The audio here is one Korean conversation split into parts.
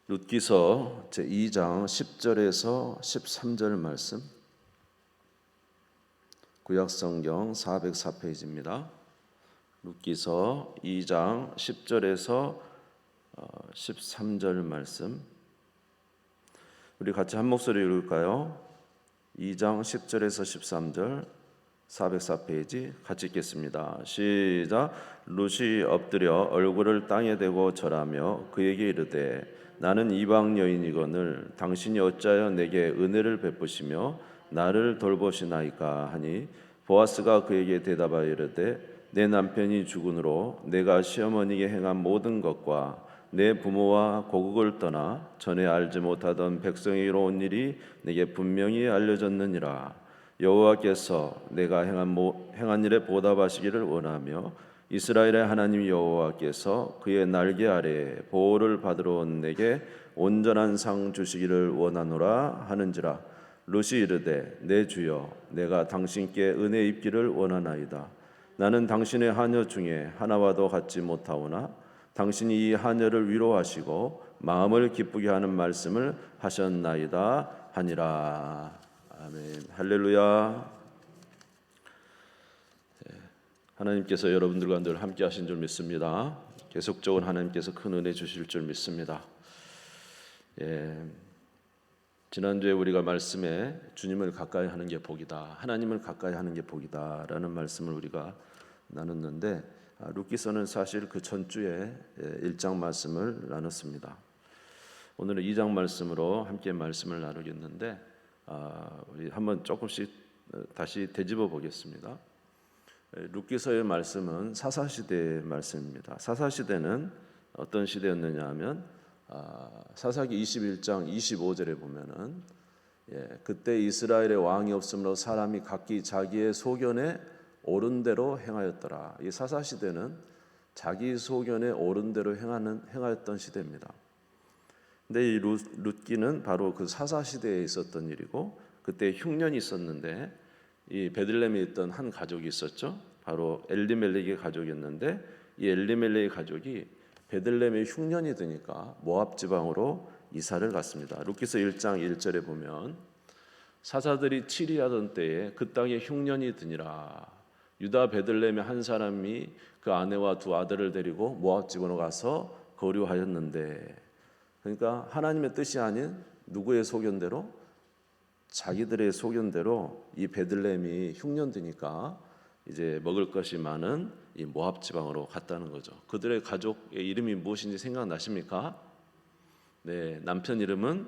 룻기서 제2장 10절에서 13절 말씀, 구약성경 404페이지입니다. 룻기서 2장 10절에서 13절 말씀, 우리 같이 한 목소리 읽을까요? 2장 10절에서 13절 404페이지 같이 읽겠습니다. 시작. 룻이 엎드려 얼굴을 땅에 대고 절하며 그에게 이르되 나는 이방 여인이거늘 당신이 어찌하여 내게 은혜를 베푸시며 나를 돌보시나이까 하니 보아스가 그에게 대답하여 이르되 내 남편이 죽은으로 내가 시어머니에게 행한 모든 것과 내 부모와 고국을 떠나 전에 알지 못하던 백성에게로 온 일이 내게 분명히 알려졌느니라. 여호와께서 내가 행한 일에 보답하시기를 원하며 이스라엘의 하나님 여호와께서 그의 날개 아래에 보호를 받으러 온 내게 온전한 상 주시기를 원하노라 하는지라. 룻이 이르되 내 주여 내가 당신께 은혜 입기를 원하나이다. 나는 당신의 하녀 중에 하나와도 같지 못하오나 당신이 이 하녀를 위로하시고 마음을 기쁘게 하는 말씀을 하셨나이다 하니라. 아멘. 할렐루야. 하나님께서 여러분들과 늘 함께 하신 줄 믿습니다. 계속적으로 하나님께서 큰 은혜 주실 줄 믿습니다. 지난주에 우리가 말씀에 주님을 가까이 하는 게 복이다, 하나님을 가까이 하는 게 복이다 라는 말씀을 우리가 나눴는데, 룻기서는 사실 그 전주에 1장 말씀을 나눴습니다. 오늘은 2장 말씀으로 함께 말씀을 나누겠는데, 우리 한번 조금씩 다시 되짚어 보겠습니다. 룻기서의 말씀은 사사시대의 말씀입니다. 사사시대는 어떤 시대였느냐 하면 사사기 21장 25절에 보면은 그때 이스라엘의 왕이 없으므로 사람이 각기 자기의 소견에 옳은 대로 행하였더라. 이 사사시대는 자기 소견에 옳은 대로 행하였던 시대입니다. 근데 이 룻기는 바로 그 사사시대에 있었던 일이고, 그때 흉년이 있었는데 이 베들레헴에 있던 한 가족이 있었죠. 바로 엘리멜렉의 가족이었는데, 이 엘리멜렉의 가족이 베들레헴에 흉년이 드니까 모압 지방으로 이사를 갔습니다. 룻기서 1장 1절에 보면 사사들이 치리하던 때에 그 땅에 흉년이 드니라. 유다 베들레헴의 한 사람이 그 아내와 두 아들을 데리고 모압 지방으로 가서 거류하였는데, 그러니까 하나님의 뜻이 아닌 누구의 소견대로, 자기들의 소견대로 이 베들레헴이 흉년드니까 이제 먹을 것이 많은 이 모압 지방으로 갔다는 거죠. 그들의 가족의 이름이 무엇인지 생각나십니까? 네, 남편 이름은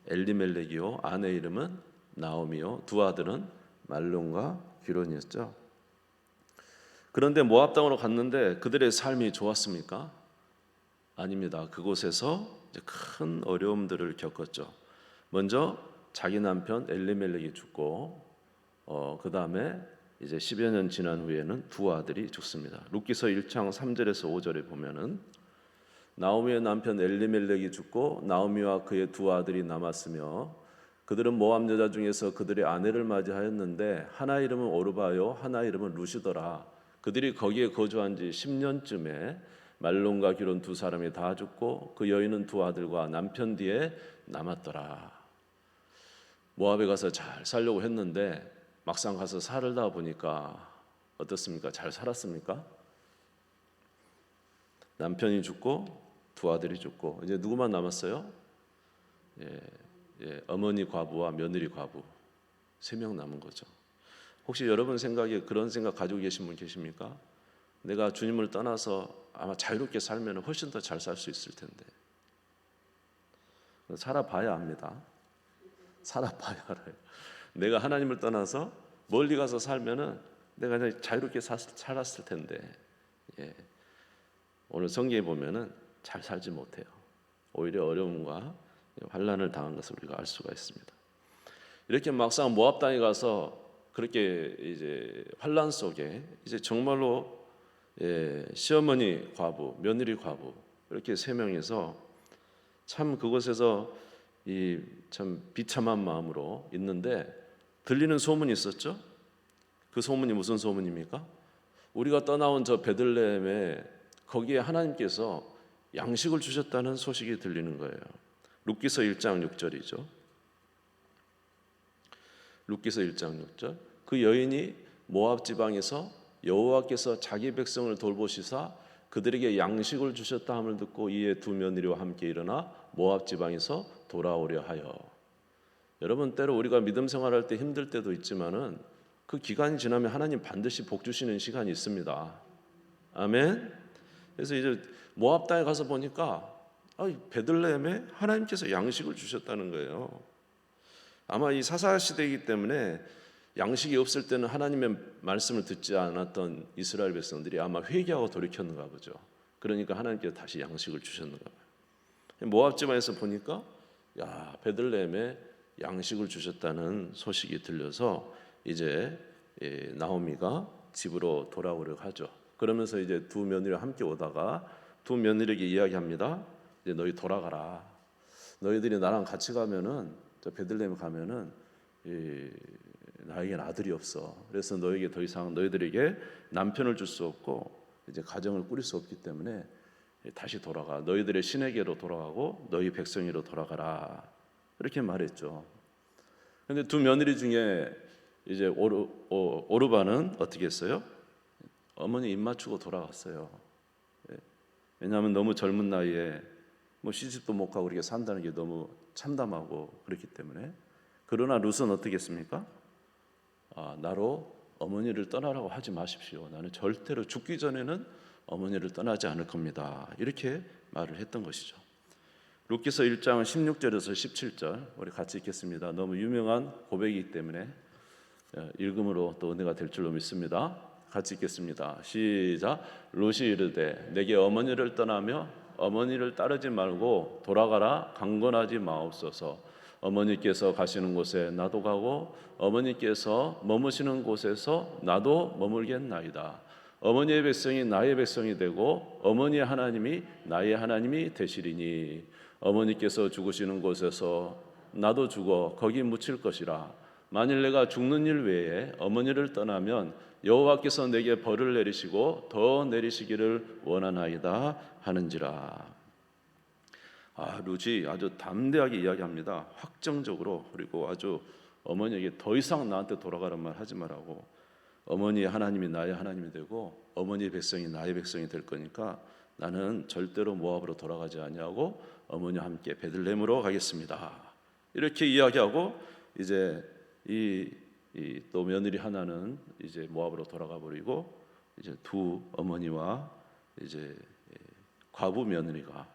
엘리멜렉이요, 아내 이름은 나오미요, 두 아들은 말론과 기론이었죠. 그런데 모압 땅으로 갔는데 그들의 삶이 좋았습니까? 아닙니다. 그곳에서 이제 큰 어려움들을 겪었죠. 먼저 자기 남편 엘리멜렉이 죽고, 그 다음에 이제 10여 년 지난 후에는 두 아들이 죽습니다. 룻기서 1장 3절에서 5절에 보면은 나오미의 남편 엘리멜렉이 죽고 나오미와 그의 두 아들이 남았으며 그들은 모압 여자 중에서 그들의 아내를 맞이하였는데 하나 이름은 오르바요 하나 이름은 룻이더라. 그들이 거기에 거주한 지 10년쯤에 말론과 기론 두 사람이 다 죽고 그 여인은 두 아들과 남편 뒤에 남았더라. 모압에 가서 잘 살려고 했는데 막상 가서 살다 보니까 어떻습니까? 잘 살았습니까? 남편이 죽고 두 아들이 죽고 이제 누구만 남았어요? 어머니 과부와 며느리 과부 3명 남은 거죠. 혹시 여러분 생각에 그런 생각 가지고 계신 분 계십니까? 내가 주님을 떠나서 아마 자유롭게 살면 훨씬 더 잘 살 수 있을 텐데. 살아봐야 합니다. 살아봐야 알아요. 내가 하나님을 떠나서 멀리 가서 살면은 내가 그냥 자유롭게 살았을 텐데, 오늘 성경에 보면은 잘 살지 못해요. 오히려 어려움과 환난을 당한 것을 우리가 알 수가 있습니다. 이렇게 막상 모압 땅에 가서 그렇게 이제 환난 속에 이제 정말로 시어머니 과부, 며느리 과부 이렇게 3명이서 참 그곳에서 이 참 비참한 마음으로 있는데 들리는 소문이 있었죠. 그 소문이 무슨 소문입니까? 우리가 떠나온 저 베들레헴에 거기에 하나님께서 양식을 주셨다는 소식이 들리는 거예요. 룻기서 1장 6절이죠. 룻기서 1장 6절. 그 여인이 모압 지방에서 여호와께서 자기 백성을 돌보시사 그들에게 양식을 주셨다 함을 듣고 이에 두 며느리와 함께 일어나 모압 지방에서 돌아오려 하여. 여러분, 때로 우리가 믿음 생활할 때 힘들 때도 있지만은 그 기간이 지나면 하나님 반드시 복 주시는 시간이 있습니다. 아멘. 그래서 이제 모압 땅에 가서 보니까 베들레헴에 하나님께서 양식을 주셨다는 거예요. 아마 이 사사 시대이기 때문에 양식이 없을 때는 하나님의 말씀을 듣지 않았던 이스라엘 백성들이 아마 회개하고 돌이켰는가 보죠. 그러니까 하나님께서 다시 양식을 주셨는가 봐요. 모압 지방에서 보니까 베들레헴에 양식을 주셨다는 소식이 들려서 이제 나오미가 집으로 돌아오려고 하죠. 그러면서 이제 두 며느리와 함께 오다가 두 며느리에게 이야기합니다. 이제 너희 돌아가라. 너희들이 나랑 같이 가면은 저 베들레헴 가면은 나에겐 아들이 없어. 그래서 너에게 더 이상 너희들에게 남편을 줄 수 없고 이제 가정을 꾸릴 수 없기 때문에 다시 돌아가. 너희들의 신에게로 돌아가고 너희 백성으로 돌아가라. 이렇게 말했죠. 그런데 두 며느리 중에 이제 오르바는 어떻게 했어요? 어머니 입 맞추고 돌아갔어요. 왜냐하면 너무 젊은 나이에 시집도 못 가고 이렇게 산다는 게 너무 참담하고 그렇기 때문에. 그러나 룻은 어떻게 했습니까? 나로 어머니를 떠나라고 하지 마십시오. 나는 절대로 죽기 전에는 어머니를 떠나지 않을 겁니다. 이렇게 말을 했던 것이죠. 룻기서 1장 16절에서 17절 우리 같이 읽겠습니다. 너무 유명한 고백이기 때문에 읽음으로 또 은혜가 될 줄로 믿습니다. 같이 읽겠습니다. 시작. 룻이 이르되 내게 어머니를 떠나며 어머니를 따르지 말고 돌아가라 강건하지 마옵소서. 어머니께서 가시는 곳에 나도 가고 어머니께서 머무시는 곳에서 나도 머물겠나이다. 어머니의 백성이 나의 백성이 되고 어머니의 하나님이 나의 하나님이 되시리니 어머니께서 죽으시는 곳에서 나도 죽어 거기 묻힐 것이라. 만일 내가 죽는 일 외에 어머니를 떠나면 여호와께서 내게 벌을 내리시고 더 내리시기를 원하나이다 하는지라. 룻이 아주 담대하게 이야기합니다. 확정적으로. 그리고 아주 어머니에게 더 이상 나한테 돌아가란 말 하지 말라고. 어머니의 하나님이 나의 하나님이 되고 어머니의 백성이 나의 백성이 될 거니까 나는 절대로 모압으로 돌아가지 아니하고 어머니와 함께 베들레헴으로 가겠습니다. 이렇게 이야기하고 이제 또 며느리 하나는 이제 모압으로 돌아가 버리고 이제 두 어머니와 이제 과부 며느리가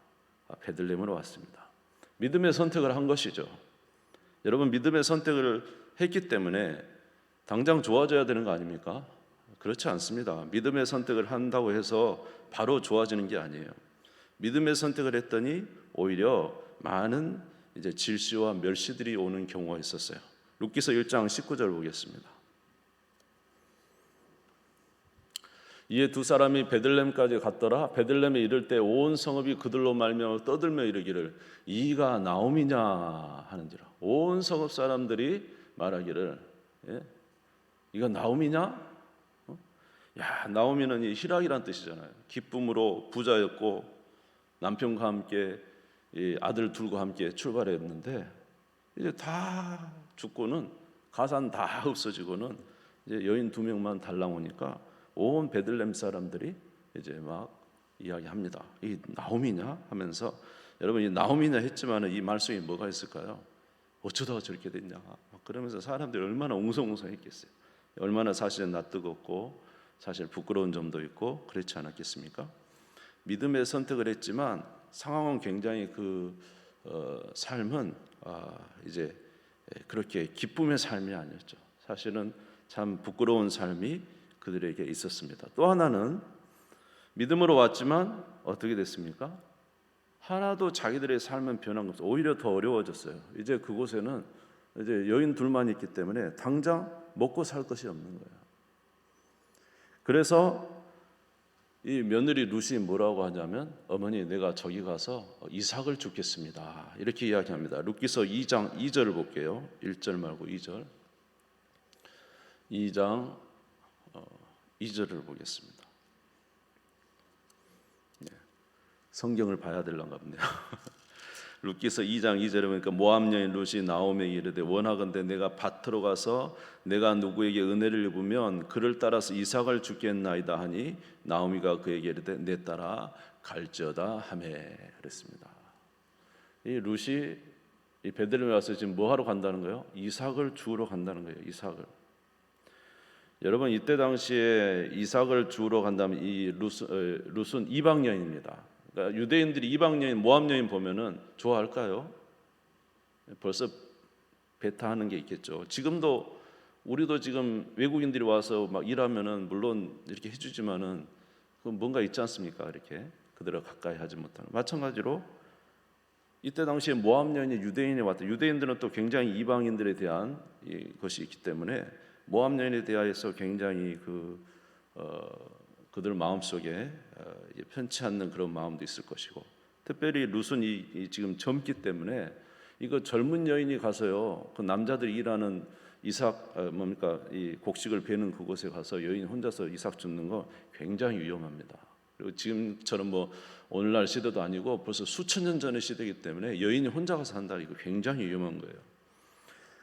베들레헴으로 왔습니다. 믿음의 선택을 한 것이죠. 여러분, 믿음의 선택을 했기 때문에 당장 좋아져야 되는 거 아닙니까? 그렇지 않습니다. 믿음의 선택을 한다고 해서 바로 좋아지는 게 아니에요. 믿음의 선택을 했더니 오히려 많은 이제 질시와 멸시들이 오는 경우가 있었어요. 룻기서 1장 19절 보겠습니다. 이에 두 사람이 베들레헴까지 갔더라. 베들레헴에 이를 때 온 성읍이 그들로 말미암아 떠들며 이르기를 이가 나옴이냐 하는지라. 온 성읍 사람들이 말하기를 이가 나옴이냐? 나오미는 이 희락이란 뜻이잖아요. 기쁨으로 부자였고 남편과 함께 아들 둘과 함께 출발했는데 이제 다 죽고는 가산 다 없어지고는 이제 여인 두 명만 달랑 오니까 온 베들레헴 사람들이 이제 막 이야기합니다. 이 나오미냐 하면서. 여러분, 이 나오미냐 했지만 이 말 속에 뭐가 있을까요? 어쩌다가 저렇게 됐냐. 그러면서 사람들이 얼마나 웅성웅성했겠어요. 얼마나 사실은 낯뜨겁고 사실 부끄러운 점도 있고 그렇지 않았겠습니까? 믿음의 선택을 했지만 상황은 굉장히 삶은 이제 그렇게 기쁨의 삶이 아니었죠. 사실은 참 부끄러운 삶이 그들에게 있었습니다. 또 하나는 믿음으로 왔지만 어떻게 됐습니까? 하나도 자기들의 삶은 변한 것 없어요. 오히려 더 어려워졌어요. 이제 그곳에는 이제 여인 둘만 있기 때문에 당장 먹고 살 것이 없는 거예요. 그래서 이 며느리 룻이 뭐라고 하냐면 어머니 내가 저기 가서 이삭을 죽겠습니다. 이렇게 이야기합니다. 룻기서 2장 2절을 볼게요. 1절 말고 2절. 2장 2절을 보겠습니다. 성경을 봐야 될런가 보네요. 룻기서 2장 2절에 보니까 모압 여인 룻이 나오미에게 이르되 원하건대 내가 밭으로 가서 내가 누구에게 은혜를 입으면 그를 따라서 이삭을 주겠나이다 하니 나오미가 그에게 이르되 내 따라 갈지어다 하매 그랬습니다. 이 룻이 이 베들레헴에 와서 지금 뭐 하러 간다는 거예요? 이삭을 주우러 간다는 거예요. 이삭을. 여러분 이때 당시에 이삭을 주우러 간다면 이 룻은 이방 여인입니다. 그러니까 유대인들이 이방 여인, 모압 여인 보면은 좋아할까요? 벌써 배타하는 게 있겠죠. 지금도 우리도 지금 외국인들이 와서 막 일하면은 물론 이렇게 해주지만은 그 뭔가 있지 않습니까? 이렇게 그들을 가까이 하지 못하는. 마찬가지로 이때 당시에 모압 여인이 유대인이 왔다. 유대인들은 또 굉장히 이방인들에 대한 것이 있기 때문에 모압 여인에 대하여서 굉장히 그들 마음속에 편치 않는 그런 마음도 있을 것이고, 특별히 룻은 지금 젊기 때문에 이거 젊은 여인이 가서요 그 남자들이 일하는 이삭 이 곡식을 베는 그곳에 가서 여인 혼자서 이삭 줍는 거 굉장히 위험합니다. 그리고 지금처럼 뭐 오늘날 시대도 아니고 벌써 수천 년 전의 시대이기 때문에 여인이 혼자 가서 한다 이거 굉장히 위험한 거예요.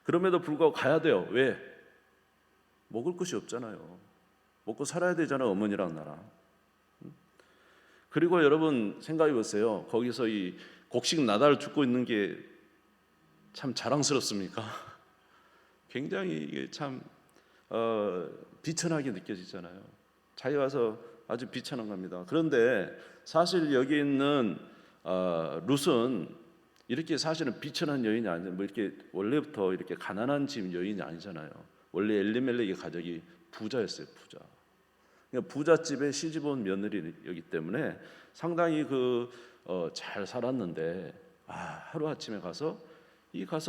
그럼에도 불구하고 가야 돼요. 왜? 먹을 것이 없잖아요. 먹고 살아야 되잖아요. 어머니랑 나랑. 그리고 여러분 생각해 보세요. 거기서 이 곡식 나달을 줍고 있는 게 참 자랑스럽습니까? 굉장히 이게 참 비천하게 느껴지잖아요. 자기 와서 아주 비천한 겁니다. 그런데 사실 여기 있는 룻은 이렇게 사실은 비천한 여인이 아니에요. 뭐 이렇게 원래부터 이렇게 가난한 집 여인이 아니잖아요. 원래 엘리멜렉의 가족이 부자였어요. 부자. 그러니까 부잣집에 시집 온 며느리이기 때문에 상당히 잘 살았는데 하루 아침에 가서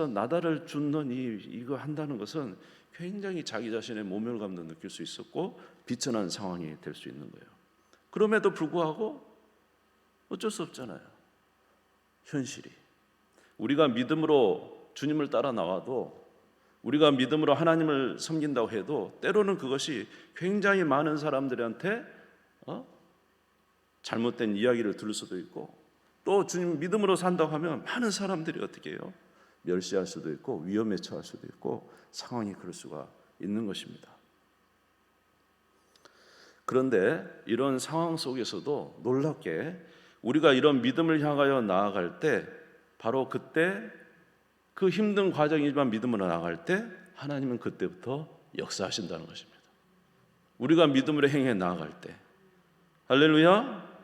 나달을 줍는 이거 한다는 것은 굉장히 자기 자신의 모멸감도 느낄 수 있었고 비천한 상황이 될 수 있는 거예요. 그럼에도 불구하고 어쩔 수 없잖아요. 현실이 우리가 믿음으로 주님을 따라 나와도 우리가 믿음으로 하나님을 섬긴다고 해도 때로는 그것이 굉장히 많은 사람들한테 잘못된 이야기를 들을 수도 있고 또 주님 믿음으로 산다고 하면 많은 사람들이 어떻게 해요? 멸시할 수도 있고 위험에 처할 수도 있고 상황이 그럴 수가 있는 것입니다. 그런데 이런 상황 속에서도 놀랍게 우리가 이런 믿음을 향하여 나아갈 때 바로 그때 그 힘든 과정이지만 믿음으로 나아갈 때 하나님은 그때부터 역사하신다는 것입니다. 우리가 믿음으로 행해 나아갈 때. 할렐루야.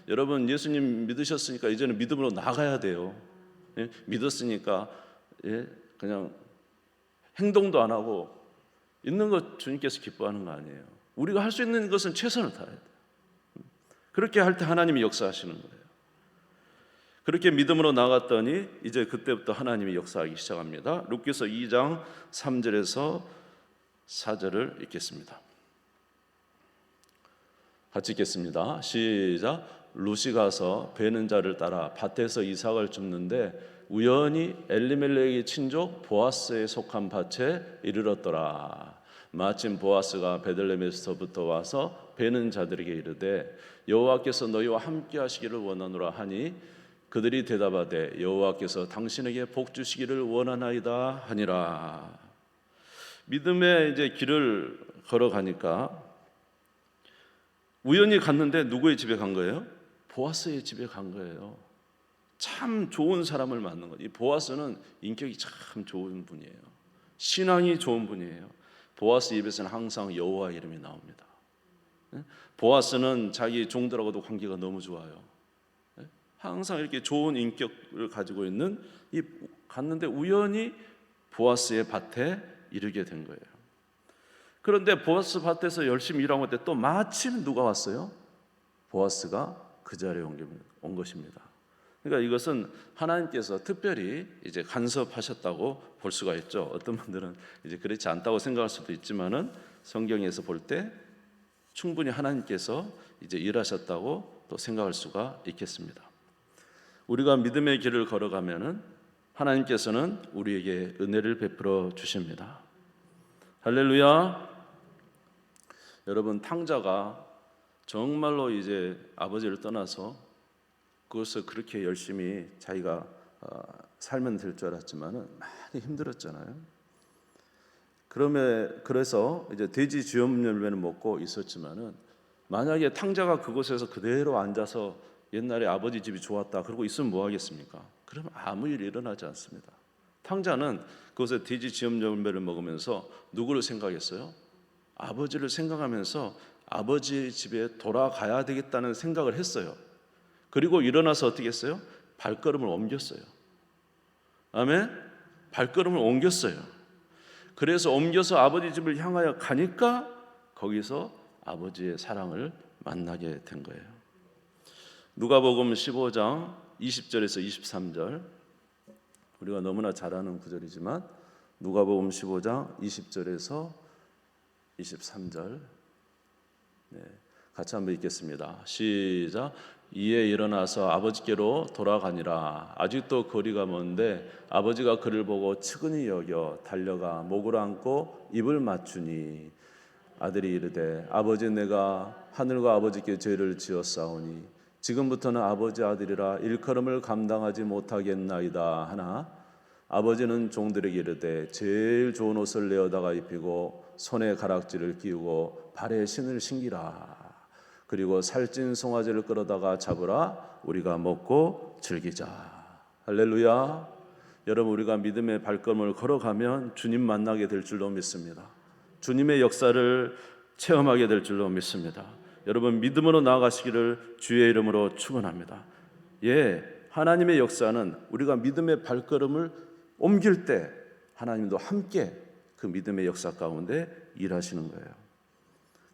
여러분 예수님 믿으셨으니까 이제는 믿음으로 나가야 돼요. 믿었으니까 그냥 행동도 안 하고 있는 것 주님께서 기뻐하는 거 아니에요. 우리가 할 수 있는 것은 최선을 다해야 돼요. 그렇게 할 때 하나님이 역사하시는 거예요. 그렇게 믿음으로 나갔더니 이제 그때부터 하나님이 역사하기 시작합니다. 룻기서 2장 3절에서 4절을 읽겠습니다. 같이 읽겠습니다. 시작. 룻이 가서 베는 자를 따라 밭에서 이삭을 줍는데 우연히 엘리멜렉의 친족 보아스에 속한 밭에 이르렀더라. 마침 보아스가 베들레헴에서부터 와서 베는 자들에게 이르되 여호와께서 너희와 함께 하시기를 원하노라 하니 그들이 대답하되 여호와께서 당신에게 복 주시기를 원하나이다 하니라. 믿음의 이제 길을 걸어가니까 우연히 갔는데 누구의 집에 간 거예요? 보아스의 집에 간 거예요. 참 좋은 사람을 만난 거예요. 이 보아스는 인격이 참 좋은 분이에요. 신앙이 좋은 분이에요. 보아스 입에서는 항상 여호와 이름이 나옵니다. 보아스는 자기 종들하고도 관계가 너무 좋아요. 항상 이렇게 좋은 인격을 가지고 있는 갔는데 우연히 보아스의 밭에 이르게 된 거예요. 그런데 보아스 밭에서 열심히 일하고 있을 때 또 마침 누가 왔어요? 보아스가 그 자리에 온 것입니다. 그러니까 이것은 하나님께서 특별히 이제 간섭하셨다고 볼 수가 있죠. 어떤 분들은 이제 그렇지 않다고 생각할 수도 있지만은 성경에서 볼 때 충분히 하나님께서 이제 일하셨다고 또 생각할 수가 있겠습니다. 우리가 믿음의 길을 걸어가면은 하나님께서는 우리에게 은혜를 베풀어 주십니다. 할렐루야. 여러분 탕자가 정말로 이제 아버지를 떠나서 그것을 그렇게 열심히 자기가 살면 될 줄 알았지만은 많이 힘들었잖아요. 그래서 이제 돼지 쥐염 열매는 먹고 있었지만은 만약에 탕자가 그곳에서 그대로 앉아서 옛날에 아버지 집이 좋았다 그러고 있으면 뭐 하겠습니까? 그러면 아무 일이 일어나지 않습니다. 탕자는 그곳에 돼지 쥐염 열매를 먹으면서 누구를 생각했어요? 아버지를 생각하면서 아버지 집에 돌아가야 되겠다는 생각을 했어요. 그리고 일어나서 어떻게 했어요? 발걸음을 옮겼어요. 아멘? 발걸음을 옮겼어요. 그래서 옮겨서 아버지 집을 향하여 가니까 거기서 아버지의 사랑을 만나게 된 거예요. 누가복음 15장 20절에서 23절, 우리가 너무나 잘 아는 구절이지만 누가복음 15장 20절에서 23절, 같이 한번 읽겠습니다. 시작. 이에 일어나서 아버지께로 돌아가니라. 아직도 거리가 먼데 아버지가 그를 보고 측은히 여겨 달려가 목을 안고 입을 맞추니 아들이 이르되 아버지, 내가 하늘과 아버지께 죄를 지었사오니 지금부터는 아버지 아들이라 일컬음을 감당하지 못하겠나이다 하나 아버지는 종들에게 이르되 제일 좋은 옷을 내어다가 입히고 손에 가락지를 끼우고 발에 신을 신기라. 그리고 살찐 송아지를 끌어다가 잡으라. 우리가 먹고 즐기자. 할렐루야. 여러분, 우리가 믿음의 발걸음을 걸어가면 주님 만나게 될 줄로 믿습니다. 주님의 역사를 체험하게 될 줄로 믿습니다. 여러분, 믿음으로 나아가시기를 주의 이름으로 축원합니다. 하나님의 역사는 우리가 믿음의 발걸음을 옮길 때 하나님도 함께 그 믿음의 역사 가운데 일하시는 거예요.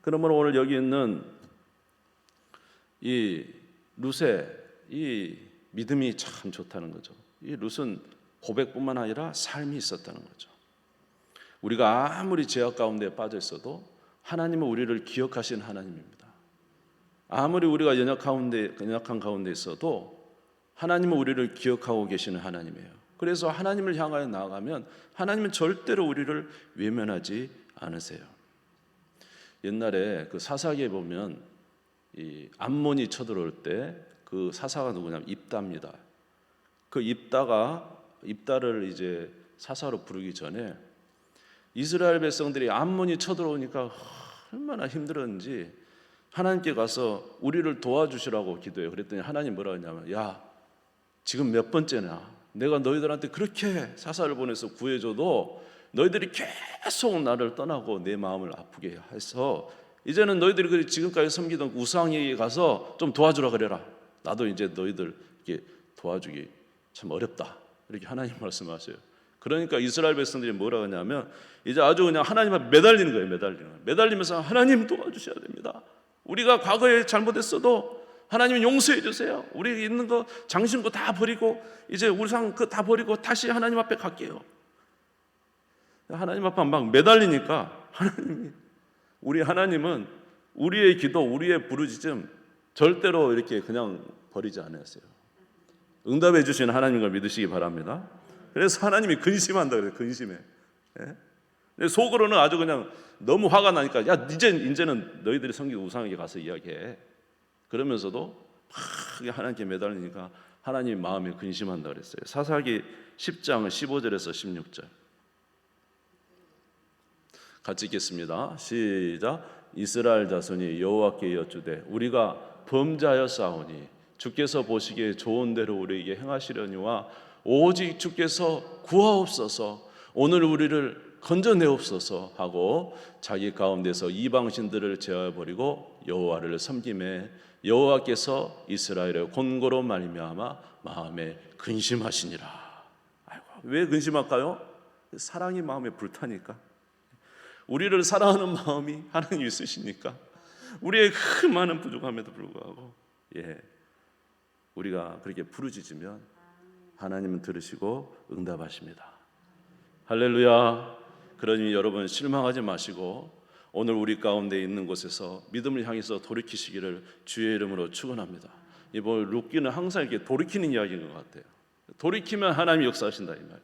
그러면 오늘 여기 있는 이 룻의 이 믿음이 참 좋다는 거죠. 이 룻은 고백뿐만 아니라 삶이 있었다는 거죠. 우리가 아무리 죄악 가운데 빠져 있어도 하나님은 우리를 기억하시는 하나님입니다. 아무리 우리가 연약한 가운데 있어도 하나님은 우리를 기억하고 계시는 하나님이에요. 그래서 하나님을 향하여 나아가면 하나님은 절대로 우리를 외면하지 않으세요. 옛날에 그 사사기에 보면 이 암몬이 쳐들어올 때 그 사사가 누구냐면 입다입니다. 그 입다를 이제 사사로 부르기 전에 이스라엘 백성들이 암몬이 쳐들어오니까 얼마나 힘들었는지 하나님께 가서 우리를 도와주시라고 기도해요. 그랬더니 하나님 뭐라 했냐면, 야, 지금 몇 번째나 내가 너희들한테 그렇게 사사를 보내서 구해줘도 너희들이 계속 나를 떠나고 내 마음을 아프게 해서 이제는 너희들이 지금까지 섬기던 우상에게 가서 좀 도와주라 그래라. 나도 이제 너희들 이렇게 도와주기 참 어렵다. 이렇게 하나님 말씀하세요. 그러니까 이스라엘 백성들이 뭐라 하냐면 이제 아주 그냥 하나님 앞에 매달리는 거예요. 매달리면서 하나님 도와주셔야 됩니다. 우리가 과거에 잘못했어도 하나님 용서해 주세요. 우리 있는 거 장신구 다 버리고 이제 우상 그 다 버리고 다시 하나님 앞에 갈게요. 하나님 앞에 막 매달리니까 우리 하나님은 우리의 기도, 우리의 부르짖음 절대로 이렇게 그냥 버리지 않았어요. 응답해 주시는 하나님인 걸 믿으시기 바랍니다. 그래서 하나님이 근심한다 그래요. 근심해. 속으로는 아주 그냥 너무 화가 나니까 야, 이제는 너희들이 섬기는 우상에게 가서 이야기해. 그러면서도 막 하나님께 매달리니까 하나님 마음에 근심한다 그랬어요. 사사기 10장 15절에서 16절 같이 읽겠습니다. 시작. 이스라엘 자손이 여호와께 여쭈되 우리가 범죄하였사오니 주께서 보시기에 좋은 대로 우리에게 행하시려니와 오직 주께서 구하옵소서, 오늘 우리를 건져내옵소서 하고 자기 가운데서 이방신들을 제어버리고 여호와를 섬김에 여호와께서 이스라엘의 곤고로 말미암아 마음에 근심하시니라. 아이고, 왜 근심할까요? 사랑이 마음에 불타니까. 우리를 사랑하는 마음이 하나님 있으시니까. 우리의 그 많은 부족함에도 불구하고 우리가 그렇게 부르짖으면 하나님은 들으시고 응답하십니다. 할렐루야. 그러니 여러분 실망하지 마시고 오늘 우리 가운데 있는 곳에서 믿음을 향해서 돌이키시기를 주의 이름으로 축원합니다. 이번 룻기는 항상 이렇게 돌이키는 이야기인 것 같아요. 돌이키면 하나님이 역사하신다 이 말이에요.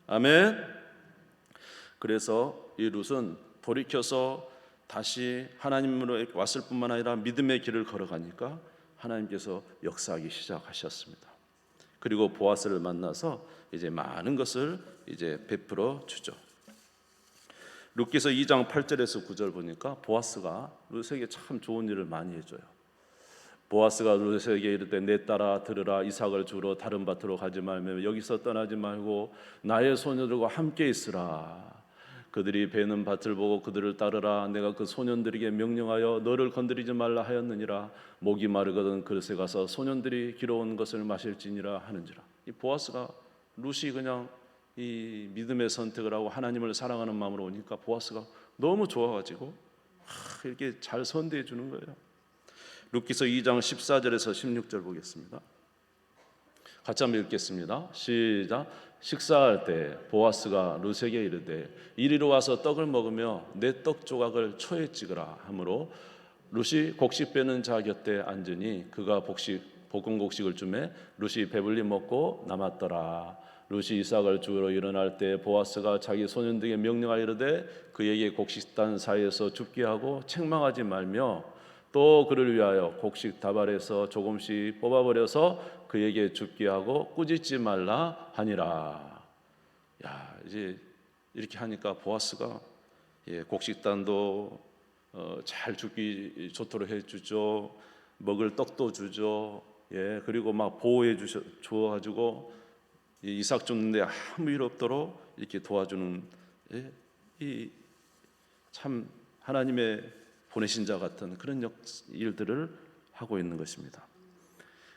아멘. 그래서 이 룻은 돌이켜서 다시 하나님으로 왔을 뿐만 아니라 믿음의 길을 걸어가니까 하나님께서 역사하기 시작하셨습니다. 그리고 보아스를 만나서 이제 많은 것을 이제 베풀어 주죠. 룻기서 2장 8절에서 9절 보니까 보아스가 룻에게 참 좋은 일을 많이 해줘요. 보아스가 룻에게 이르되 내 딸아 들으라, 이삭을 주러 다른 밭으로 가지 말며 여기서 떠나지 말고 나의 소녀들과 함께 있으라. 그들이 베는 밭을 보고 그들을 따르라. 내가 그 소년들에게 명령하여 너를 건드리지 말라 하였느니라. 목이 마르거든 그릇에 가서 소년들이 길어온 것을 마실지니라 하는지라. 이 보아스가 룻이 그냥 이 믿음의 선택을 하고 하나님을 사랑하는 마음으로 오니까 보아스가 너무 좋아가지고 이렇게 잘 선대해 주는 거예요. 룻기서 2장 14절에서 16절 보겠습니다. 같이 한번 읽겠습니다. 시작. 식사할 때 보아스가 룻에게 이르되 이리로 와서 떡을 먹으며 내 떡 조각을 초에 찍으라 하므로 룻이 곡식 빼는 자 곁에 앉으니 그가 볶은 곡식을 주매 룻이 배불리 먹고 남았더라. 룻이 이삭을 주우러 일어날 때 보아스가 자기 소년들에게 명령하여 이르되 그에게 곡식단 사이에서 줍게 하고 책망하지 말며 또 그를 위하여 곡식 다발에서 조금씩 뽑아버려서 그에게 줍게 하고 꾸짖지 말라 하니라. 야, 이제 이렇게 하니까 보아스가 곡식단도 잘 줍기 좋도록 해주죠. 먹을 떡도 주죠. 그리고 막 보호해 주어가지고 이삭 줬는데 아무 일 없도록 이렇게 도와주는 이 참 하나님의 보내신 자 같은 그런 일들을 하고 있는 것입니다.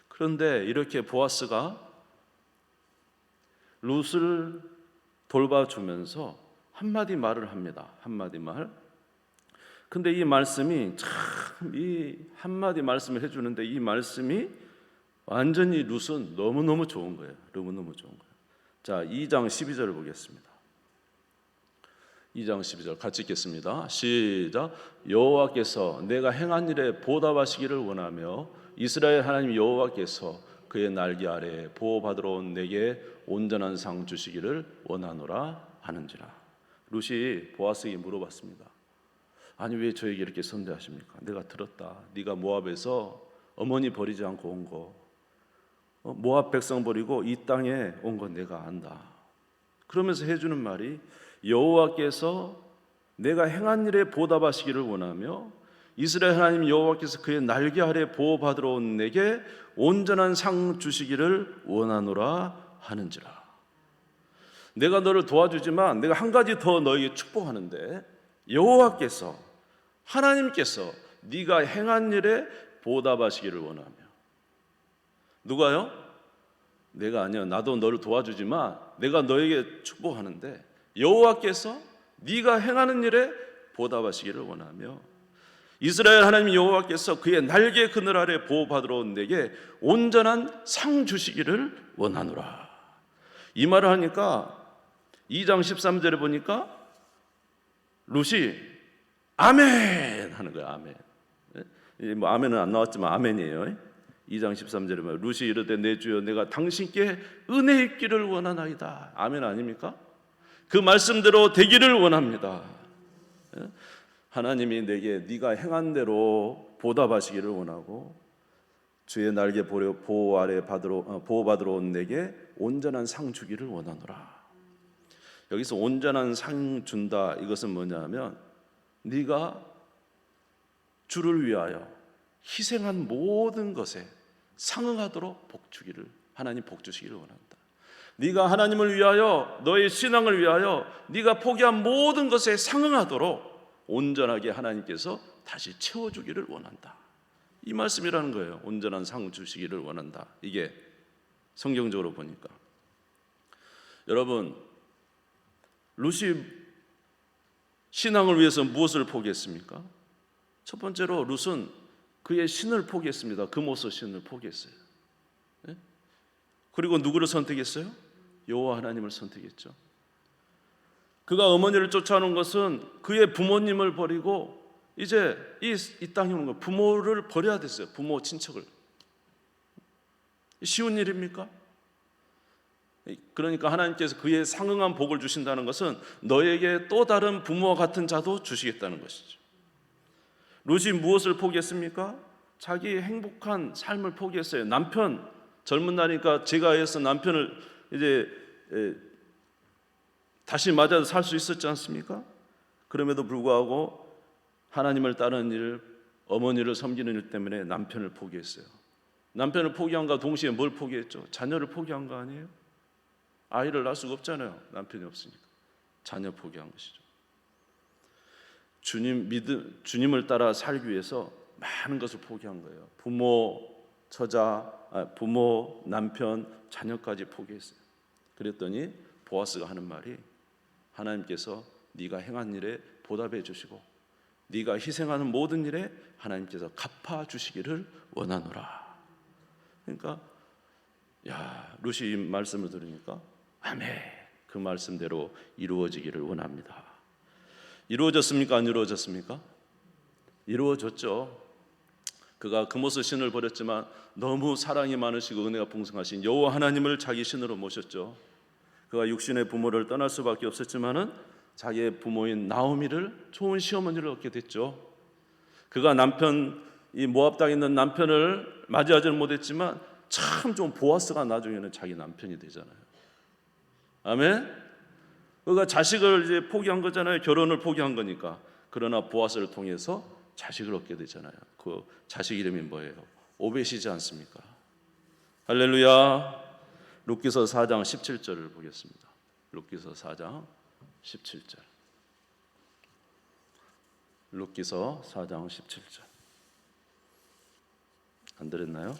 그런데 이렇게 보아스가 룻을 돌봐주면서 한마디 말을 합니다. 한마디 말. 근데 이 말씀이 참 이 한마디 말씀을 해주는데 이 말씀이 완전히 룻은 너무너무 좋은 거예요. 너무너무 좋은 거예요. 자, 2장 12절을 보겠습니다. 2장 12절 같이 읽겠습니다. 시작. 여호와께서 내가 행한 일에 보답하시기를 원하며 이스라엘 하나님 여호와께서 그의 날개 아래 보호받으러 온 내게 온전한 상 주시기를 원하노라 하는지라. 룻이 보아스에게 물어봤습니다. 아니 왜 저에게 이렇게 선대하십니까? 내가 들었다. 네가 모압에서 어머니 버리지 않고 온 거, 모압 백성 버리고 이 땅에 온 건 내가 안다. 그러면서 해주는 말이 여호와께서 내가 행한 일에 보답하시기를 원하며 이스라엘 하나님 여호와께서 그의 날개 아래 보호받으러 온 내게 온전한 상 주시기를 원하노라 하는지라. 내가 너를 도와주지만 내가 한 가지 더 너에게 축복하는데 여호와께서 하나님께서 네가 행한 일에 보답하시기를 원하며. 누가요? 내가 아니야. 나도 너를 도와주지만 내가 너에게 축복하는데 여호와께서 네가 행하는 일에 보답하시기를 원하며 이스라엘 하나님 여호와께서 그의 날개 그늘 아래 보호받으러 온 내게 온전한 상 주시기를 원하노라. 이 말을 하니까 2장 13절에 보니까 룻이 아멘 하는 거야. 아멘. 뭐 아멘은 안 나왔지만 아멘이에요. 2장 13절에 보면 룻이 이르되 내 주여 내가 당신께 은혜 입기를 원하나이다. 아멘 아닙니까? 그 말씀대로 되기를 원합니다. 하나님이 내게 네가 행한 대로 보답하시기를 원하고 주의 날개 보호받으러 온 내게 온전한 상 주기를 원하노라. 여기서 온전한 상 준다. 이것은 뭐냐면 네가 주를 위하여 희생한 모든 것에 상응하도록 하나님 복 주시기를 원한다. 네가 하나님을 위하여 너의 신앙을 위하여 네가 포기한 모든 것에 상응하도록 온전하게 하나님께서 다시 채워주기를 원한다. 이 말씀이라는 거예요. 온전한 상 주시기를 원한다. 이게 성경적으로 보니까 여러분 룻이 신앙을 위해서 무엇을 포기했습니까? 첫 번째로 룻은 그의 신을 포기했습니다. 금오서 신을 포기했어요. 그리고 누구를 선택했어요? 여호와 하나님을 선택했죠. 그가 어머니를 쫓아오는 것은 그의 부모님을 버리고 이제 이 땅에 오는 거 부모를 버려야 됐어요. 부모 친척을. 쉬운 일입니까? 그러니까 하나님께서 그의 상응한 복을 주신다는 것은 너에게 또 다른 부모와 같은 자도 주시겠다는 것이죠. 룻이 무엇을 포기했습니까? 자기 행복한 삶을 포기했어요. 남편 젊은 나이니까 제가 해서 남편을 이제 다시 맞아서 살 수 있었지 않습니까? 그럼에도 불구하고 하나님을 따르는 일, 어머니를 섬기는 일 때문에 남편을 포기했어요. 남편을 포기한과 동시에 뭘 포기했죠? 자녀를 포기한 거 아니에요? 아이를 낳을 수가 없잖아요. 남편이 없으니까. 자녀 포기한 것이죠. 주님을 따라 살기 위해서 많은 것을 포기한 거예요. 부모, 남편, 자녀까지 포기했어요. 그랬더니 보아스가 하는 말이 하나님께서 네가 행한 일에 보답해 주시고 네가 희생하는 모든 일에 하나님께서 갚아 주시기를 원하노라. 그러니까 루시 이 말씀을 들으니까 아멘, 그 말씀대로 이루어지기를 원합니다. 이루어졌습니까? 안 이루어졌습니까? 이루어졌죠. 그가 금오스 신을 버렸지만 너무 사랑이 많으시고 은혜가 풍성하신 여호와 하나님을 자기 신으로 모셨죠. 그가 육신의 부모를 떠날 수밖에 없었지만은 자기의 부모인 나오미를 좋은 시어머니를 얻게 됐죠. 그가 이 모압 땅에 있는 남편을 맞이하지는 못했지만 참 좋은 보아스가 나중에는 자기 남편이 되잖아요. 아멘. 그가 자식을 이제 포기한 거잖아요. 결혼을 포기한 거니까. 그러나 보아스를 통해서 자식을 얻게 되잖아요. 그 자식 이름이 뭐예요? 오벳이지 않습니까? 할렐루야. 룻기서 4장 17절을 보겠습니다. 룻기서 4장 17절. 룻기서 4장 17절. 안 들었나요?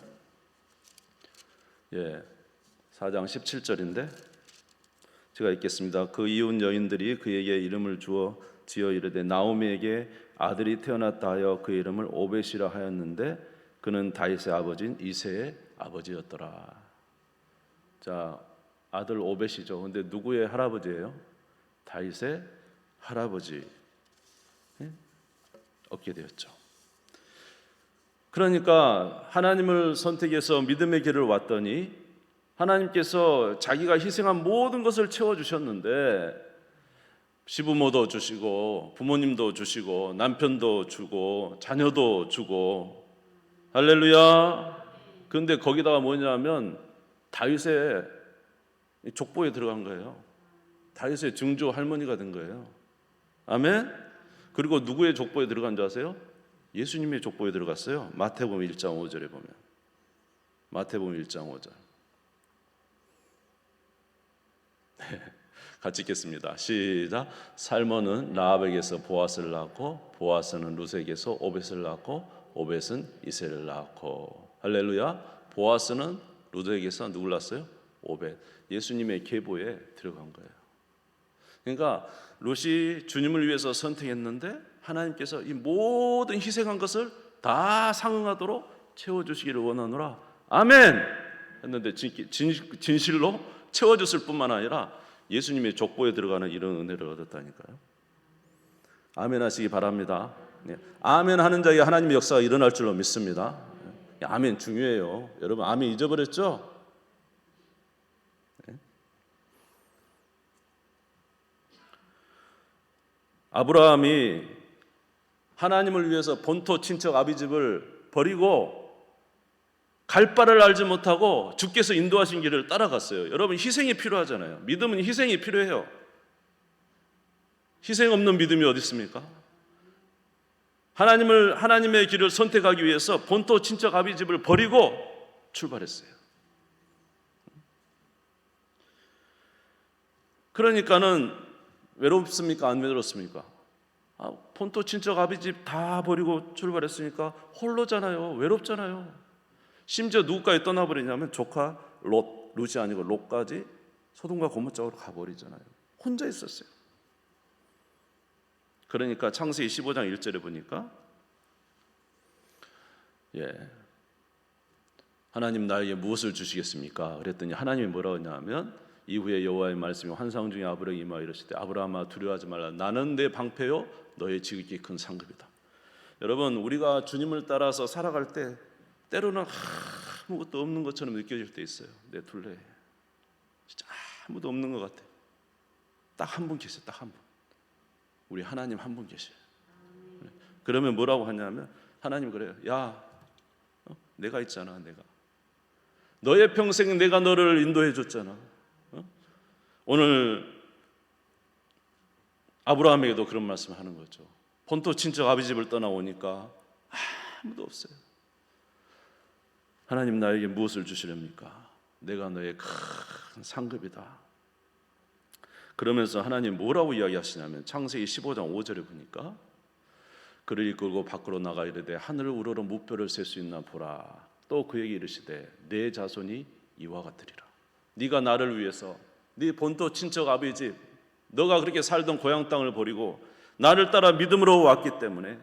4장 17절인데 제가 읽겠습니다. 그 이웃 여인들이 그에게 이름을 지어 이르되 나오미에게 아들이 태어났다 하여 그 이름을 오벳이라 하였는데 그는 다윗의 아버지인 이새의 아버지였더라. 자, 아들 오벳이죠. 근데 누구의 할아버지예요? 다윗의 할아버지 얻게 되었죠. 그러니까 하나님을 선택해서 믿음의 길을 왔더니 하나님께서 자기가 희생한 모든 것을 채워주셨는데 시부모도 주시고 부모님도 주시고 남편도 주고 자녀도 주고 할렐루야. 그런데 거기다가 뭐냐면 다윗의 족보에 들어간 거예요. 다윗의 증조 할머니가 된 거예요. 아멘. 그리고 누구의 족보에 들어간 줄 아세요? 예수님의 족보에 들어갔어요. 마태복음 1장 5절에 보면 마태복음 1장 5절 같이 읽겠습니다. 시작. 살몬은 라합에게서 보아스를 낳고 보아스는 룻에게서 오벳을 낳고 오벳은 이새를 낳고 할렐루야. 보아스는 룻에게서 누굴 낳았어요? 오벳. 예수님의 계보에 들어간 거예요. 그러니까 룻이 주님을 위해서 선택했는데 하나님께서 이 모든 희생한 것을 다 상응하도록 채워주시기를 원하노라. 아멘 했는데 진실로 채워줬을 뿐만 아니라 예수님의 족보에 들어가는 이런 은혜를 얻었다니까요. 아멘 하시기 바랍니다. 아멘 하는 자에게 하나님의 역사가 일어날 줄로 믿습니다. 아멘 중요해요. 여러분 아멘 잊어버렸죠? 아브라함이 하나님을 위해서 본토 친척 아비집을 버리고 갈 바를 알지 못하고 주께서 인도하신 길을 따라갔어요. 여러분 희생이 필요하잖아요. 믿음은 희생이 필요해요. 희생 없는 믿음이 어디 있습니까? 하나님의 길을 선택하기 위해서 본토 친척 아비집을 버리고 출발했어요. 그러니까는 외롭습니까? 안 외롭습니까? 본토 친척 아비집 다 버리고 출발했으니까 홀로잖아요. 외롭잖아요. 심지어 누구까지 떠나버리냐면 조카 룻이 아니고 롯까지 소돔과 고모라 쪽으로 가버리잖아요. 혼자 있었어요. 그러니까 창세기 15장 1절에 보니까 하나님 나에게 무엇을 주시겠습니까? 그랬더니 하나님이 뭐라고 했냐면 이후에 여호와의 말씀이 환상 중에 아브라함에게 임하여 이르시되 아브라함아 두려워하지 말라. 나는 내 방패요 너의 지극히 큰 상급이다. 여러분 우리가 주님을 따라서 살아갈 때 때로는 아무것도 없는 것처럼 느껴질 때 있어요. 내 둘레 진짜 아무도 없는 것 같아. 딱 한 분 계세요. 딱 한 분. 우리 하나님 한 분 계셔요. 그러면 뭐라고 하냐면 하나님 그래요. 야 내가 있잖아. 내가 너의 평생 내가 너를 인도해 줬잖아. 오늘 아브라함에게도 그런 말씀을 하는 거죠. 본토 친척 아비 집을 떠나오니까 아무도 없어요. 하나님 나에게 무엇을 주시렵니까? 내가 너의 큰 상급이다. 그러면서 하나님 뭐라고 이야기하시냐면 창세기 15장 5절에 보니까 그를 이끌고 밖으로 나가 이르되 하늘을 우러러 무뼈를 셀 수 있나 보라. 또 그에게 이르시되 내 자손이 이와 같으리라. 네가 나를 위해서 네 본토 친척 아비 집 너가 그렇게 살던 고향 땅을 버리고 나를 따라 믿음으로 왔기 때문에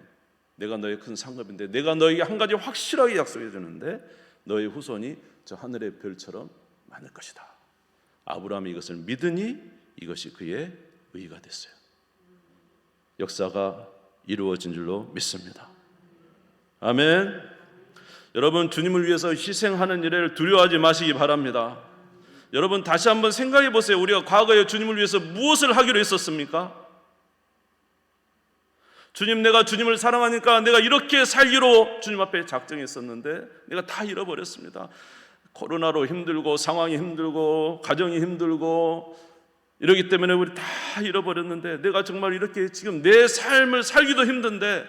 내가 너의 큰 상급인데 내가 너에게 한 가지 확실하게 약속해 주는데 너의 후손이 저 하늘의 별처럼 많을 것이다. 아브라함이 이것을 믿으니 이것이 그의 의가 됐어요. 역사가 이루어진 줄로 믿습니다. 아멘. 여러분 주님을 위해서 희생하는 일을 두려워하지 마시기 바랍니다. 여러분 다시 한번 생각해 보세요. 우리가 과거에 주님을 위해서 무엇을 하기로 했었습니까? 주님, 내가 주님을 사랑하니까 내가 이렇게 살기로 주님 앞에 작정했었는데 내가 다 잃어버렸습니다. 코로나로 힘들고 상황이 힘들고 가정이 힘들고 이러기 때문에 우리 다 잃어버렸는데 내가 정말 이렇게 지금 내 삶을 살기도 힘든데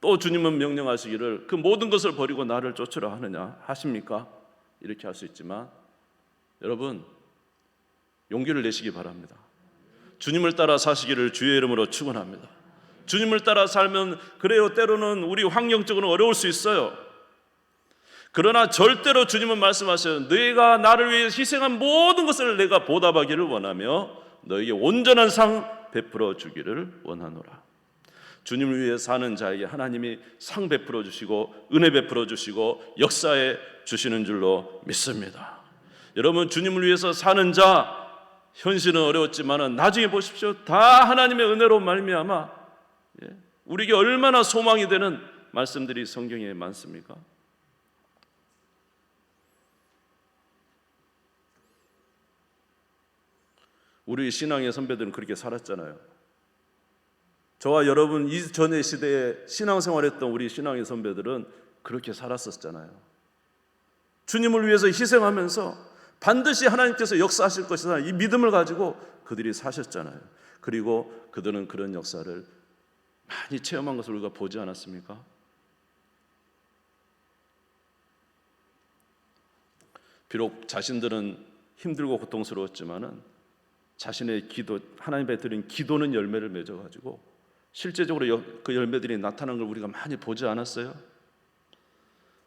또 주님은 명령하시기를 그 모든 것을 버리고 나를 쫓으라 하느냐 하십니까? 이렇게 할 수 있지만 여러분 용기를 내시기 바랍니다. 주님을 따라 사시기를 주의 이름으로 축원합니다. 주님을 따라 살면 그래요, 때로는 우리 환경적으로 어려울 수 있어요. 그러나 절대로 주님은 말씀하셔요. 너희가 나를 위해 희생한 모든 것을 내가 보답하기를 원하며 너에게 온전한 상 베풀어 주기를 원하노라. 주님을 위해 사는 자에게 하나님이 상 베풀어 주시고 은혜 베풀어 주시고 역사해 주시는 줄로 믿습니다. 여러분 주님을 위해서 사는 자 현실은 어려웠지만 나중에 보십시오. 다 하나님의 은혜로 말미암아 우리에게 얼마나 소망이 되는 말씀들이 성경에 많습니까? 우리 신앙의 선배들은 그렇게 살았잖아요. 저와 여러분 이전의 시대에 신앙생활했던 우리 신앙의 선배들은 그렇게 살았었잖아요. 주님을 위해서 희생하면서 반드시 하나님께서 역사하실 것이다 이 믿음을 가지고 그들이 사셨잖아요. 그리고 그들은 그런 역사를 많이 체험한 것을 우리가 보지 않았습니까? 비록 자신들은 힘들고 고통스러웠지만은 자신의 기도, 하나님 앞에 드린 기도는 열매를 맺어가지고 실제적으로 그 열매들이 나타난 걸 우리가 많이 보지 않았어요?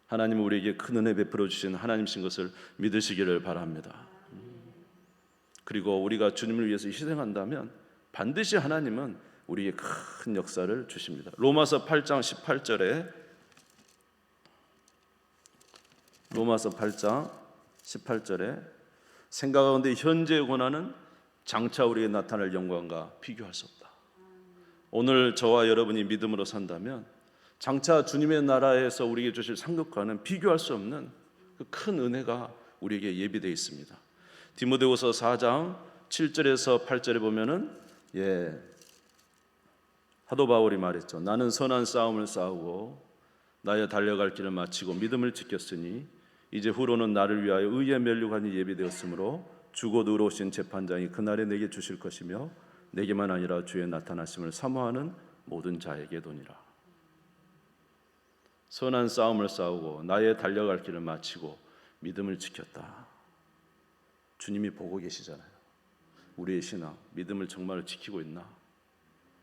하나님은 우리에게 큰 은혜 베풀어 주신 하나님이신 것을 믿으시기를 바랍니다. 그리고 우리가 주님을 위해서 희생한다면 반드시 하나님은 우리에게 큰 역사를 주십니다. 로마서 8장 18절에 생각 가운데 현재의 고난은 장차 우리에게 나타날 영광과 비교할 수 없다. 오늘 저와 여러분이 믿음으로 산다면 장차 주님의 나라에서 우리에게 주실 상급과는 비교할 수 없는 그 큰 은혜가 우리에게 예비되어 있습니다. 디모데후서 4장 7절에서 8절에 보면은 사도 바울이 말했죠. 나는 선한 싸움을 싸우고 나의 달려갈 길을 마치고 믿음을 지켰으니 이제 후로는 나를 위하여 의의 면류관이 예비되었으므로 주곧 의로우신 재판장이 그날에 내게 주실 것이며 내게만 아니라 주의 나타나심을 사모하는 모든 자에게 도니라. 선한 싸움을 싸우고 나의 달려갈 길을 마치고 믿음을 지켰다. 주님이 보고 계시잖아요. 우리의 신앙, 믿음을 정말 지키고 있나?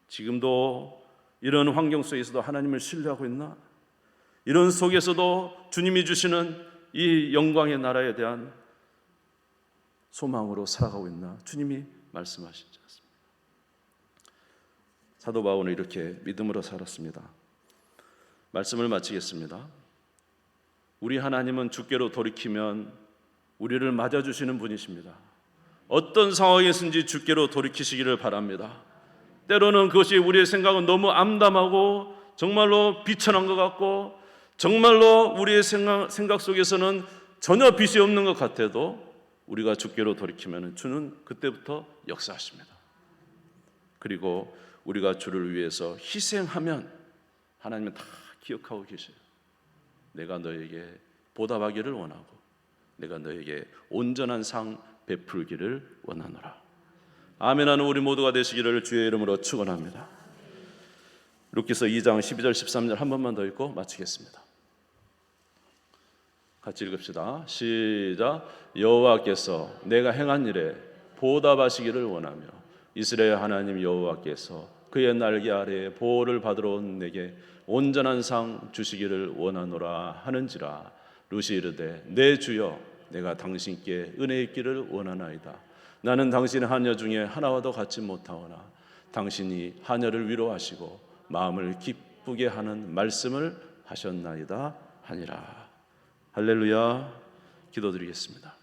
지금도 이런 환경 속에서도 하나님을 신뢰하고 있나? 이런 속에서도 주님이 주시는 이 영광의 나라에 대한 소망으로 살아가고 있나? 주님이 말씀하시지 않습니다. 사도 바울은 이렇게 믿음으로 살았습니다. 말씀을 마치겠습니다. 우리 하나님은 주께로 돌이키면 우리를 맞아주시는 분이십니다. 어떤 상황에서든지 주께로 돌이키시기를 바랍니다. 때로는 그것이 우리의 생각은 너무 암담하고 정말로 비천한 것 같고 정말로 우리의 생각 속에서는 전혀 빛이 없는 것 같아도 우리가 주께로 돌이키면 주는 그때부터 역사하십니다. 그리고 우리가 주를 위해서 희생하면 하나님은 다 기억하고 계셔요. 내가 너에게 보답하기를 원하고 내가 너에게 온전한 상 베풀기를 원하노라. 아멘하는 우리 모두가 되시기를 주의 이름으로 축원합니다. 룻기서 2장 12절 13절 한 번만 더 읽고 마치겠습니다. 같이 읽읍시다. 시작. 여호와께서 내가 행한 일에 보답하시기를 원하며 이스라엘 하나님 여호와께서 그의 날개 아래에 보호를 받으러 온 내게 온전한 상 주시기를 원하노라 하는지라. 룻이 이르되 내 주여 내가 당신께 은혜 있기를 원하나이다. 나는 당신의 하녀 중에 하나와도 같지 못하오나 당신이 하녀를 위로하시고 마음을 기쁘게 하는 말씀을 하셨나이다 하니라. 할렐루야. 기도드리겠습니다.